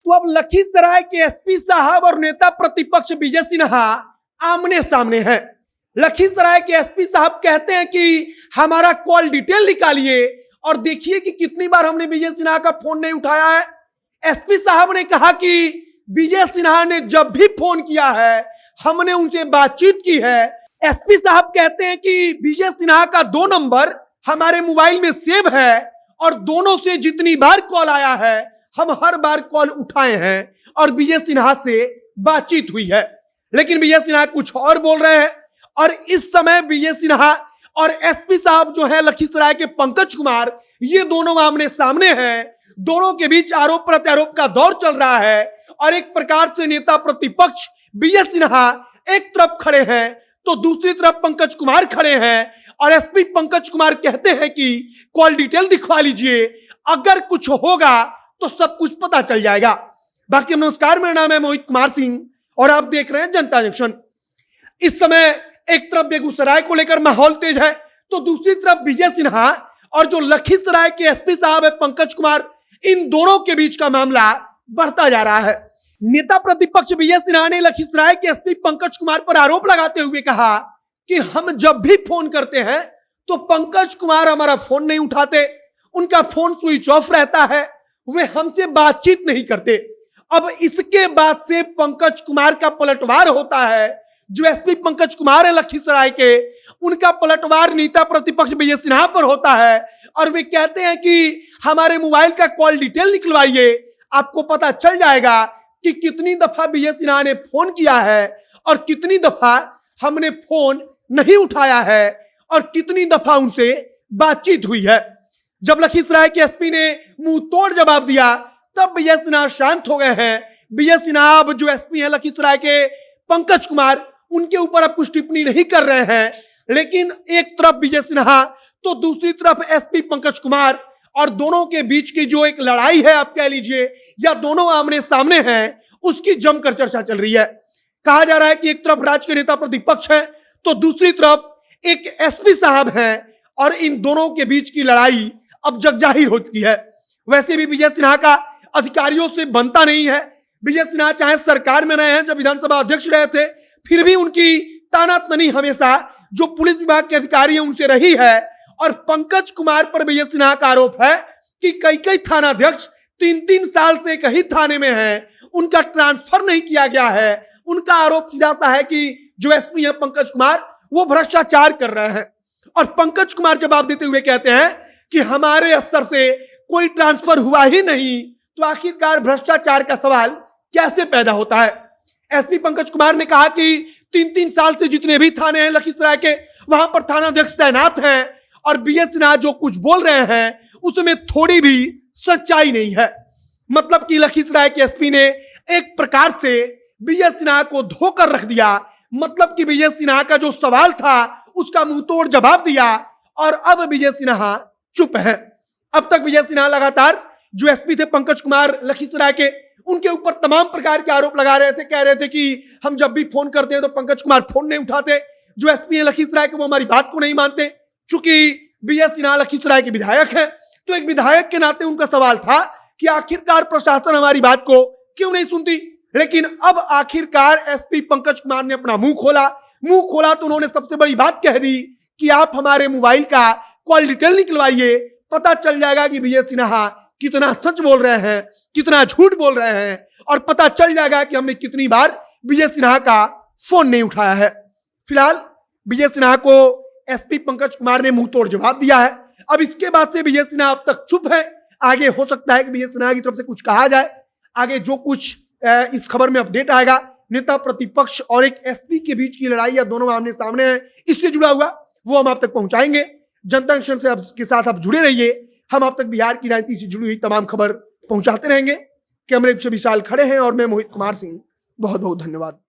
तो अब लखीसराय के एसपी साहब और नेता प्रतिपक्ष विजय सिन्हा आमने सामने हैं। लखीसराय के एसपी साहब कहते हैं कि हमारा कॉल डिटेल निकालिए और देखिए कि कितनी बार हमने विजय सिन्हा का फोन नहीं उठाया है। एसपी साहब ने कहा कि विजय सिन्हा ने जब भी फोन किया है हमने उनसे बातचीत की है। एसपी साहब कहते हैं कि विजय सिन्हा का 2 नंबर हमारे मोबाइल में सेव है और दोनों से जितनी बार कॉल आया है हम हर बार कॉल उठाए हैं और विजय सिन्हा से बातचीत हुई है। लेकिन विजय सिन्हा कुछ और बोल रहे हैं और इस समय विजय सिन्हा और एसपी साहब जो है लखीसराय के पंकज कुमार, ये दोनों आमने सामने हैं। दोनों के बीच आरोप प्रत्यारोप का दौर चल रहा है और एक प्रकार से नेता प्रतिपक्ष विजय सिन्हा एक तरफ खड़े हैं तो दूसरी तरफ पंकज कुमार खड़े हैं और एसपी पंकज कुमार कहते हैं कि कॉल डिटेल दिखवा लीजिए, अगर कुछ होगा तो सब कुछ पता चल जाएगा। बाकी नमस्कार, मेरा नाम है मोहित कुमार सिंह और आप देख रहे हैं जनता जंक्शन। इस समय एक तरफ बेगूसराय को लेकर माहौल तेज है तो दूसरी तरफ विजय सिन्हा और जो लखीसराय के एसपी साहब है पंकज कुमार, इन दोनों के बीच का मामला बढ़ता जा रहा है। नेता प्रतिपक्ष विजय सिन्हा ने लखीसराय के एसपी पंकज कुमार पर आरोप लगाते हुए कहा कि हम जब भी फोन करते हैं तो पंकज कुमार हमारा फोन नहीं उठाते, उनका फोन स्विच ऑफ रहता है, वे हमसे बातचीत नहीं करते। अब इसके बाद से पंकज कुमार का पलटवार होता है। जो एसपी पंकज कुमार है लखीसराय के, उनका पलटवार नेता प्रतिपक्ष विजय सिन्हा पर होता है और वे कहते हैं कि हमारे मोबाइल का कॉल डिटेल निकलवाइए, आपको पता चल जाएगा कि कितनी दफा विजय सिन्हा ने फोन किया है और कितनी दफा हमने फोन नहीं उठाया है और कितनी दफा उनसे बातचीत हुई है। जब लखीसराय के एसपी ने मुंह तोड़ जवाब दिया तब विजय सिन्हा शांत हो गए हैं। विजय सिन्हा अब जो एसपी है लखीसराय के पंकज कुमार, उनके ऊपर अब कुछ टिप्पणी नहीं कर रहे हैं। लेकिन एक तरफ विजय सिन्हा तो दूसरी तरफ एसपी पंकज कुमार और दोनों के बीच की जो एक लड़ाई है आप कह लीजिए या दोनों आमने सामने हैं, उसकी जमकर चर्चा चल रही है। कहा जा रहा है कि एक तरफ राज्य के नेता प्रतिपक्ष है तो दूसरी तरफ एक एसपी साहब हैं और इन दोनों के बीच की लड़ाई अब जगजाहिर हो चुकी है। वैसे भी विजय सिन्हा का अधिकारियों से बनता नहीं है। विजय सिन्हा चाहे सरकार में रहे हैं, जब विधानसभा अध्यक्ष रहे थे, फिर भी उनकी तानातनी हमेशा जो पुलिस विभाग के अधिकारी हैं उनसे रही है। और पंकज कुमार पर विजय सिन्हा का आरोप है कि कई थानाध्यक्ष 3-3 साल से एक ही थाने में हैं, उनका ट्रांसफर नहीं किया गया है। उनका आरोप सीधा सा है कि जो एसपी है पंकज कुमार, वो भ्रष्टाचार कर रहे हैं। और पंकज कुमार जवाब देते हुए कहते हैं कि हमारे स्तर से कोई ट्रांसफर हुआ ही नहीं, तो आखिरकार भ्रष्टाचार का सवाल कैसे पैदा होता है। एसपी पंकज कुमार ने कहा कि 3-3 साल से जितने भी थाने हैं लखीसराय के, वहां पर थानाध्यक्ष तैनात हैं और विजय सिन्हा जो कुछ बोल रहे हैं उसमें थोड़ी भी सच्चाई नहीं है। मतलब कि लखीसराय के एसपी ने एक प्रकार से विजय सिन्हा को धोकर रख दिया। मतलब कि विजय सिन्हा का जो सवाल था उसका मुंह तोड़ जवाब दिया और अब विजय सिन्हा चुप है। अब तक विजय सिन्हा लगातार जो एसपी थे पंकज कुमार लखीसराय के, उनके ऊपर तमाम प्रकार के आरोप लगा रहे थे। कह रहे थे कि हम जब भी फोन करते हैं तो पंकज कुमार फोन नहीं उठाते, जो एसपी है लखीसराय के वो हमारी बात को नहीं मानते। चूंकि विजय सिन्हा लखीसराय के विधायक हैं तो एक विधायक के नाते उनका सवाल था कि आखिरकार प्रशासन हमारी बात को क्यों नहीं सुनती। लेकिन अब आखिरकार एसपी पंकज कुमार ने अपना मुंह खोला तो उन्होंने सबसे बड़ी बात कह दी कि आप हमारे मोबाइल का कॉल डिटेल निकलवाइए, पता चल जाएगा कि विजय सिन्हा कितना सच बोल रहे हैं, कितना झूठ बोल रहे हैं और पता चल जाएगा कि हमने कितनी बार विजय सिन्हा का फोन नहीं उठाया है। फिलहाल विजय सिन्हा को एसपी पंकज कुमार ने मुंह तोड़ जवाब दिया है। अब इसके बाद से विजय सिन्हा अब तक चुप है। आगे हो सकता है कि विजय सिन्हा की तरफ से कुछ कहा जाए। आगे जो कुछ इस खबर में अपडेट आएगा, नेता प्रतिपक्ष और एक एसपी के बीच की लड़ाई या दोनों आमने सामने हैं, इससे जुड़ा हुआ वो हम आप तक पहुंचाएंगे। जनता जंक्शन से के साथ आप जुड़े रहिए। हम आप तक बिहार की राजनीति से जुड़ी हुई तमाम खबर पहुंचाते रहेंगे। कैमरे से विशाल खड़े हैं और मैं मोहित कुमार सिंह। बहुत बहुत धन्यवाद।